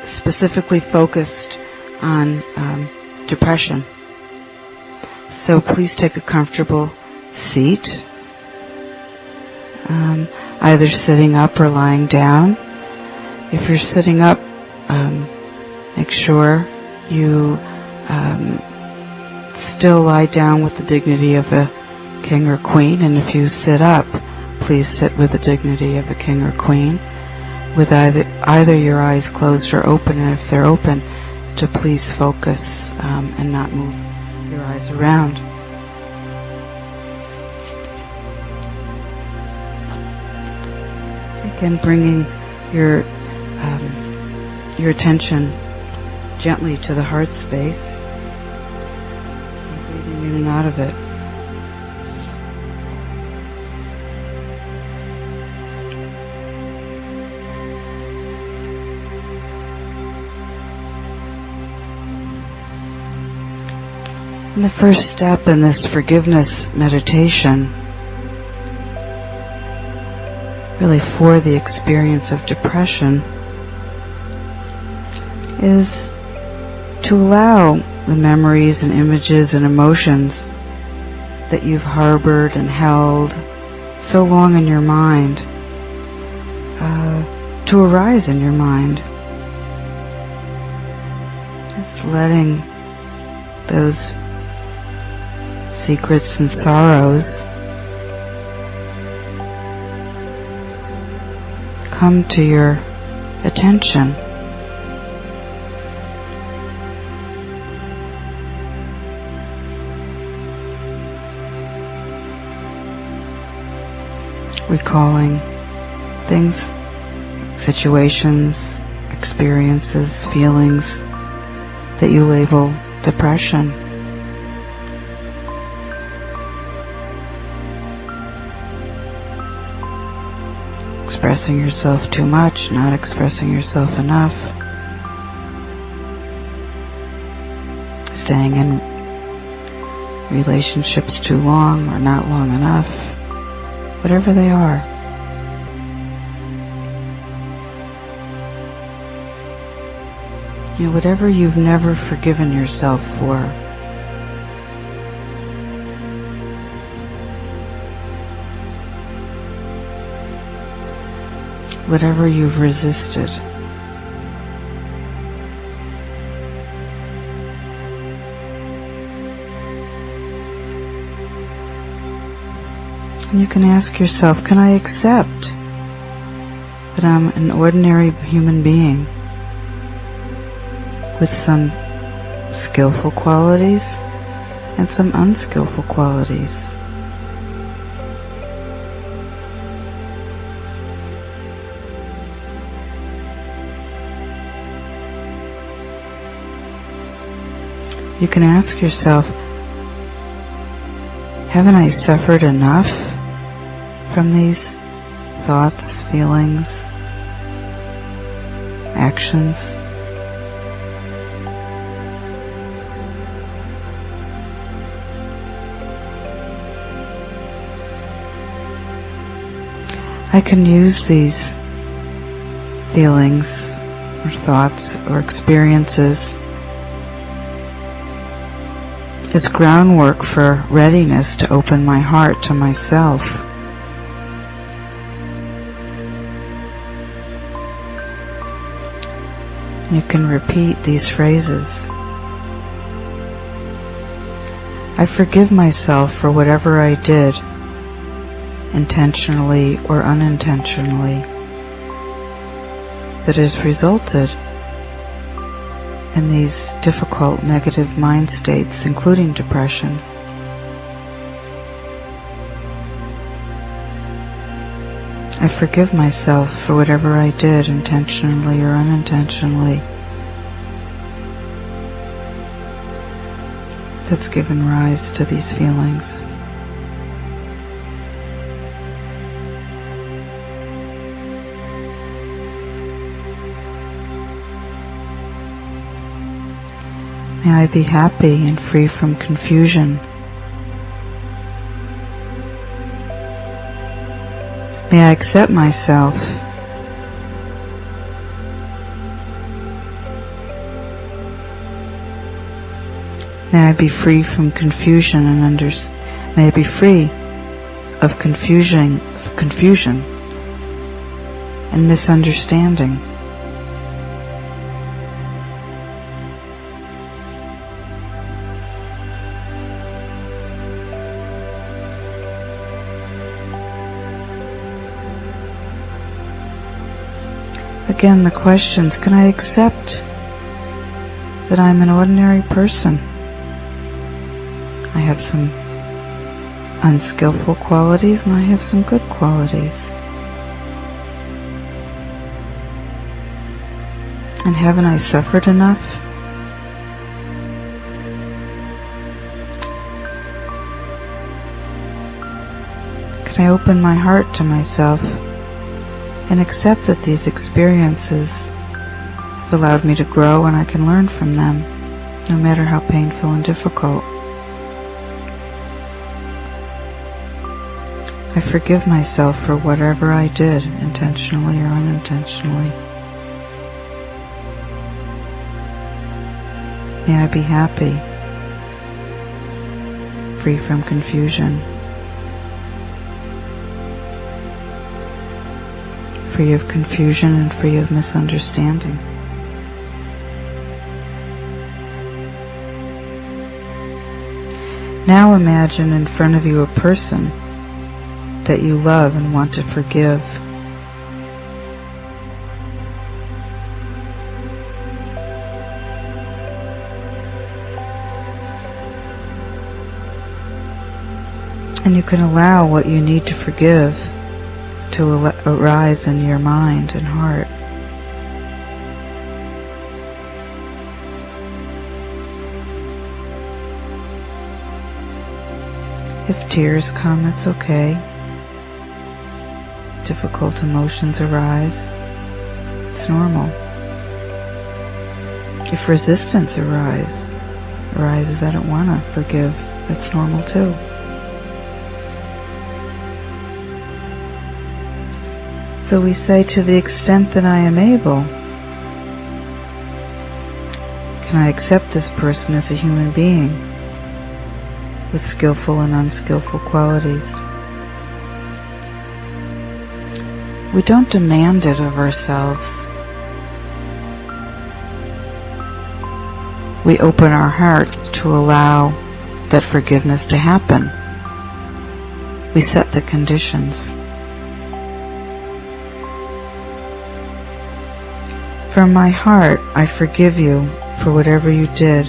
specifically focused on depression. So please take a comfortable seat, either sitting up or lying down. If you're sitting up, make sure you still lie down with the dignity of a king or queen, and if you sit up, please sit with the dignity of a king or queen, with either your eyes closed or open, and if they're open, to please focus and not move your eyes around. Again, bringing your attention gently to the heart space, and breathing in and out of it. And the first step in this forgiveness meditation, really for the experience of depression, is to allow the memories and images and emotions that you've harbored and held so long in your mind to arise in your mind. Just letting those secrets and sorrows come to your attention. Recalling things, situations, experiences, feelings that you label depression. Expressing yourself too much, not expressing yourself enough. Staying in relationships too long or not long enough. Whatever they are. You know, whatever you've never forgiven yourself for. Whatever you've resisted. And you can ask yourself, can I accept that I'm an ordinary human being with some skillful qualities and some unskillful qualities? You can ask yourself, haven't I suffered enough from these thoughts, feelings, actions? I can use these feelings or thoughts or experiences as groundwork for readiness to open my heart to myself. You can repeat these phrases. I forgive myself for whatever I did, intentionally or unintentionally, that has resulted in these difficult negative mind states, including depression. I forgive myself for whatever I did, intentionally or unintentionally, that's given rise to these feelings. May I be happy and free from confusion. May I accept myself May I be free from confusion and may I be free of confusion and misunderstanding. Again, the questions: can I accept that I'm an ordinary person? I have some unskillful qualities and I have some good qualities. And haven't I suffered enough? Can I open my heart to myself and accept that these experiences have allowed me to grow and I can learn from them, no matter how painful and difficult? I forgive myself for whatever I did, intentionally or unintentionally. May I be happy, free from confusion, free of confusion and free of misunderstanding. Now imagine in front of you a person that you love and want to forgive. And you can allow what you need to forgive to arise in your mind and heart. If tears come, it's okay. Difficult emotions arise, it's normal. If resistance arises, I don't want to forgive, that's normal too. So we say, to the extent that I am able, can I accept this person as a human being with skillful and unskillful qualities? We don't demand it of ourselves. We open our hearts to allow that forgiveness to happen. We set the conditions. From my heart, I forgive you for whatever you did,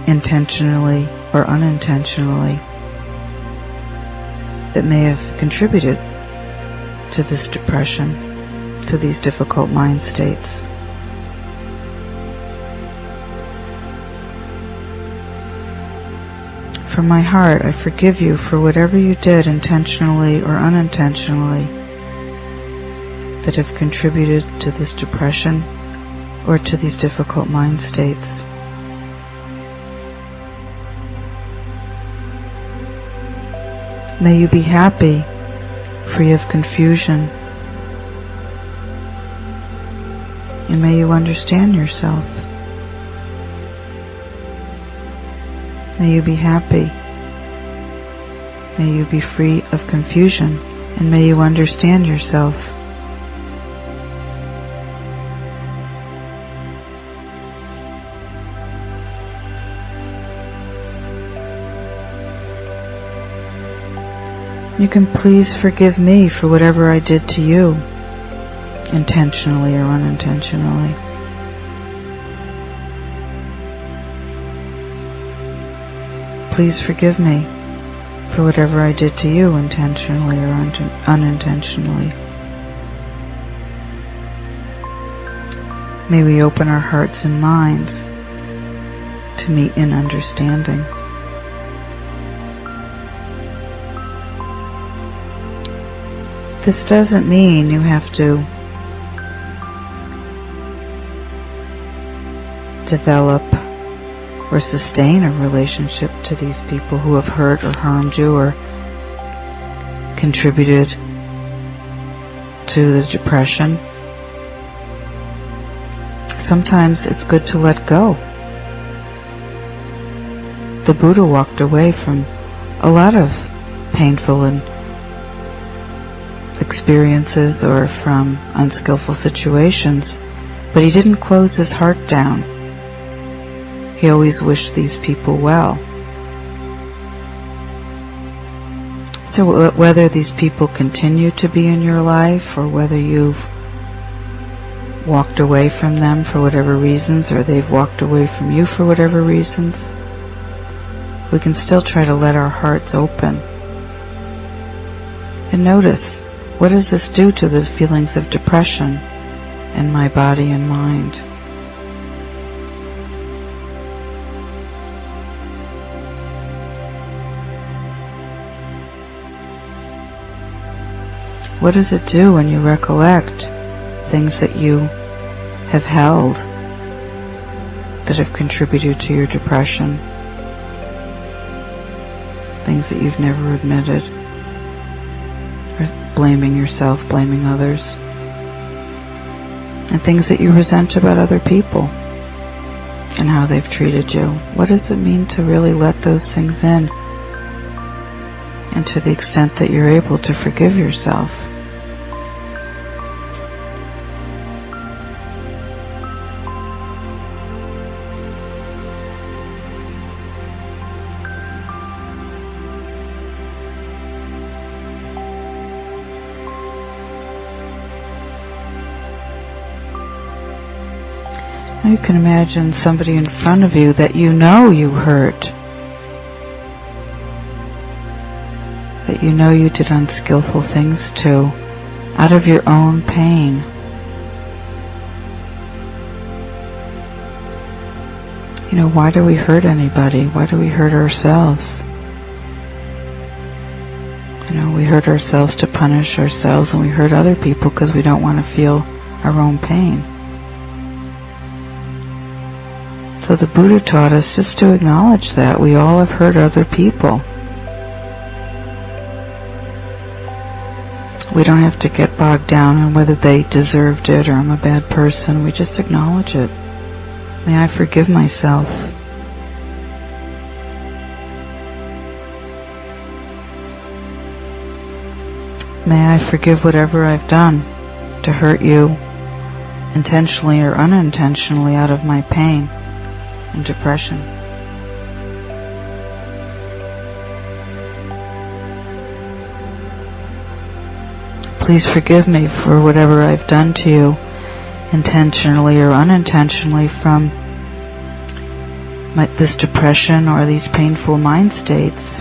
intentionally or unintentionally, that may have contributed to this depression, to these difficult mind states. From my heart, I forgive you for whatever you did, intentionally or unintentionally, that have contributed to this depression or to these difficult mind states. May you be happy, free of confusion, and may you understand yourself. May you be happy. May you be free of confusion, and may you understand yourself. You can please forgive me for whatever I did to you, intentionally or unintentionally. Please forgive me for whatever I did to you, intentionally or unintentionally. May we open our hearts and minds to meet in understanding. This doesn't mean you have to develop or sustain a relationship to these people who have hurt or harmed you or contributed to the depression. Sometimes it's good to let go. the Buddha walked away from a lot of painful and experiences or from unskillful situations, but he didn't close his heart down. He always wished these people well. So whether these people continue to be in your life, or whether you've walked away from them for whatever reasons, or they've walked away from you for whatever reasons, we can still try to let our hearts open. And notice, what does this do to the feelings of depression in my body and mind? What does it do when you recollect things that you have held that have contributed to your depression? Things that you've never admitted, or blaming yourself, blaming others, and things that you resent about other people and how they've treated you. What does it mean to really let those things in, and to the extent that you're able to forgive yourself? You can imagine somebody in front of you that you know you hurt, that you know you did unskillful things to, out of your own pain. You know, why do we hurt anybody? Why do we hurt ourselves? You know, we hurt ourselves to punish ourselves, and we hurt other people because we don't want to feel our own pain. So the Buddha taught us just to acknowledge that. We all have hurt other people. We don't have to get bogged down on whether they deserved it or I'm a bad person. We just acknowledge it. May I forgive myself. May I forgive whatever I've done to hurt you, intentionally or unintentionally, out of my pain and depression. Please forgive me for whatever I've done to you, intentionally or unintentionally, from this depression or these painful mind states.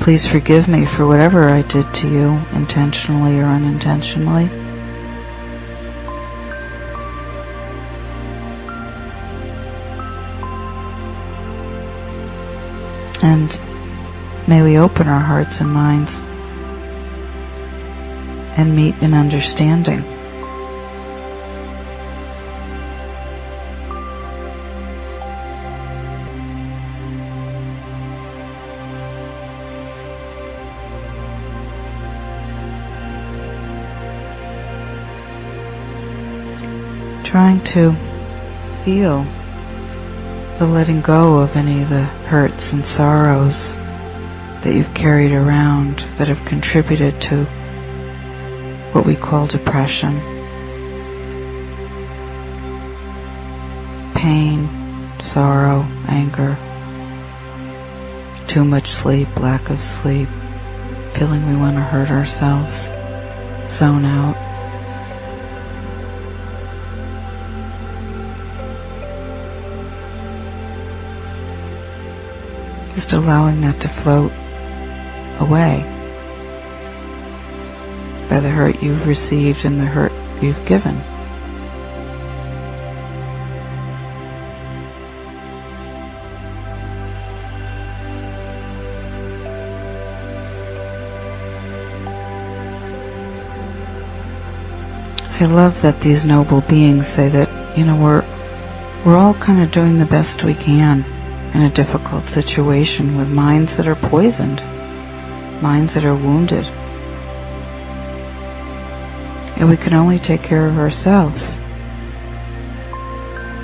Please forgive me for whatever I did to you, intentionally or unintentionally. And may we open our hearts and minds and meet in understanding. Trying to feel the letting go of any of the hurts and sorrows that you've carried around that have contributed to what we call depression. Pain, sorrow, anger, too much sleep, lack of sleep, feeling we want to hurt ourselves, zone out. Just allowing that to float away by the hurt you've received and the hurt you've given. I love that these noble beings say that, you know, we're all kind of doing the best we can in a difficult situation with minds that are poisoned, minds that are wounded. And we can only take care of ourselves.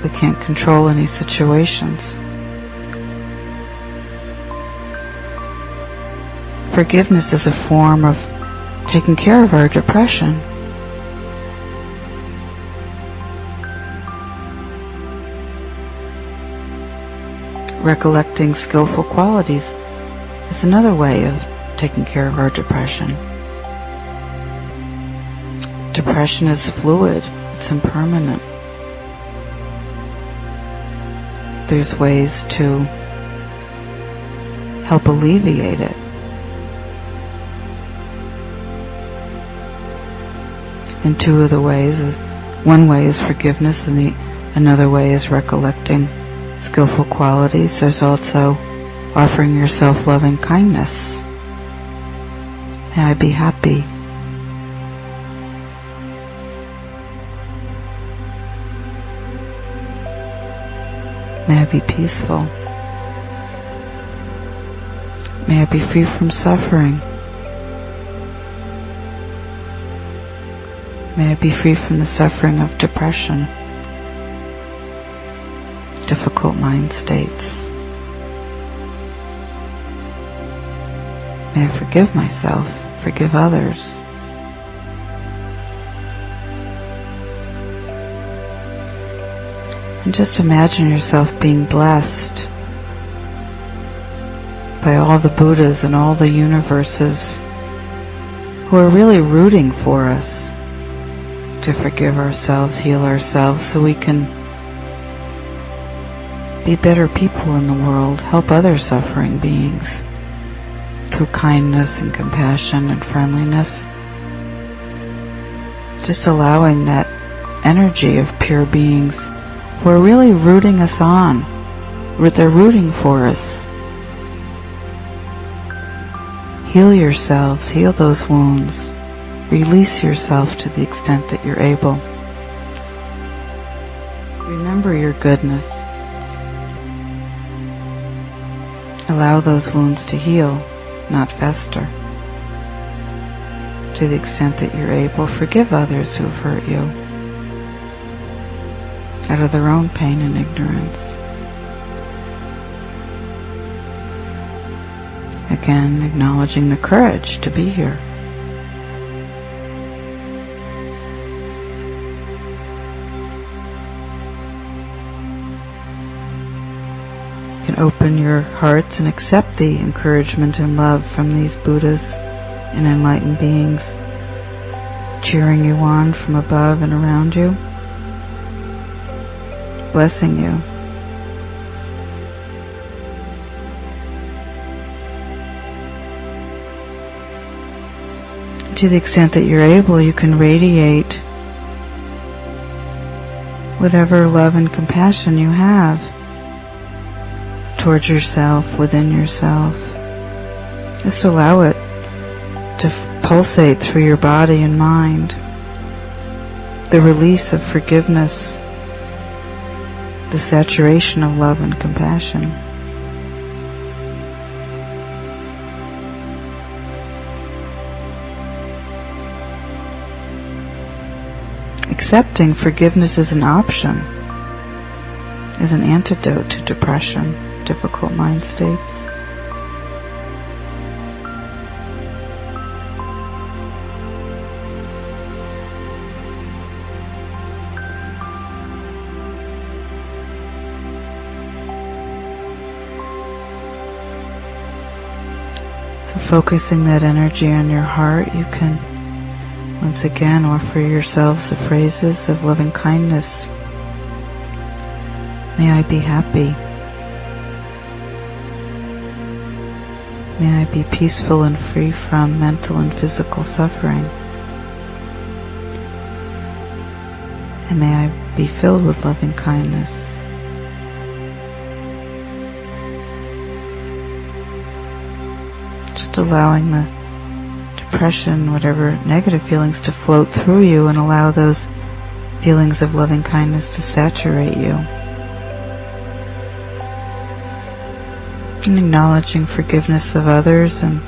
We can't control any situations. Forgiveness is a form of taking care of our depression. Recollecting skillful qualities is another way of taking care of our depression. Depression is fluid, it's impermanent. There's ways to help alleviate it. And two of the ways is, one way is forgiveness and another way is recollecting skillful qualities. There's also offering yourself loving kindness. May I be happy. May I be peaceful. May I be free from suffering. May I be free from the suffering of depression, difficult mind states. May I forgive myself, forgive others. And just imagine yourself being blessed by all the Buddhas and all the universes who are really rooting for us to forgive ourselves, heal ourselves, so we can be better people in the world, help other suffering beings through kindness and compassion and friendliness. Just allowing that energy of pure beings who are really rooting us on. They're rooting for us. Heal yourselves, heal those wounds. Release yourself to the extent that you're able. Remember your goodness. Allow those wounds to heal, not fester. To the extent that you're able, forgive others who have hurt you out of their own pain and ignorance. Again, acknowledging the courage to be here. You can open your hearts and accept the encouragement and love from these Buddhas and enlightened beings, cheering you on from above and around you, blessing you. To the extent that you're able, you can radiate whatever love and compassion you have towards yourself, within yourself. Just allow it to pulsate through your body and mind. The release of forgiveness, the saturation of love and compassion. Accepting forgiveness as an option, as an antidote to depression, difficult mind states. So focusing that energy on your heart, you can once again offer yourselves the phrases of loving kindness. May I be happy. May I be peaceful and free from mental and physical suffering. And may I be filled with loving kindness. Just allowing the depression, whatever negative feelings, to float through you, and allow those feelings of loving kindness to saturate you. And acknowledging forgiveness of others and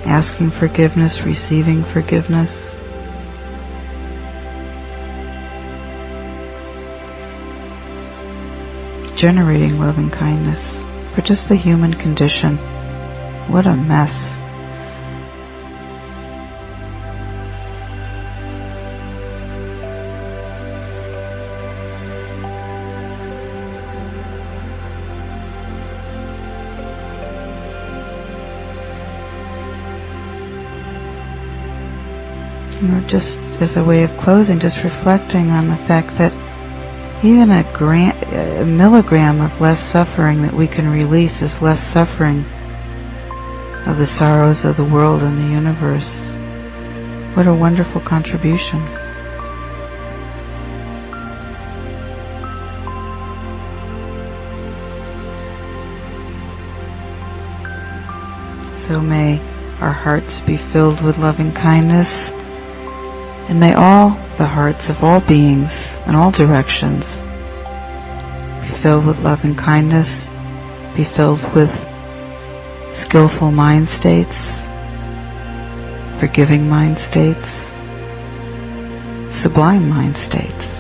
asking forgiveness, receiving forgiveness. generating loving kindness for just the human condition. What a mess. Just as a way of closing, just reflecting on the fact that even a milligram of less suffering that we can release is less suffering of the sorrows of the world and the universe. What a wonderful contribution. So may our hearts be filled with loving kindness, and may all the hearts of all beings in all directions be filled with loving kindness, be filled with skillful mind states, forgiving mind states, sublime mind states.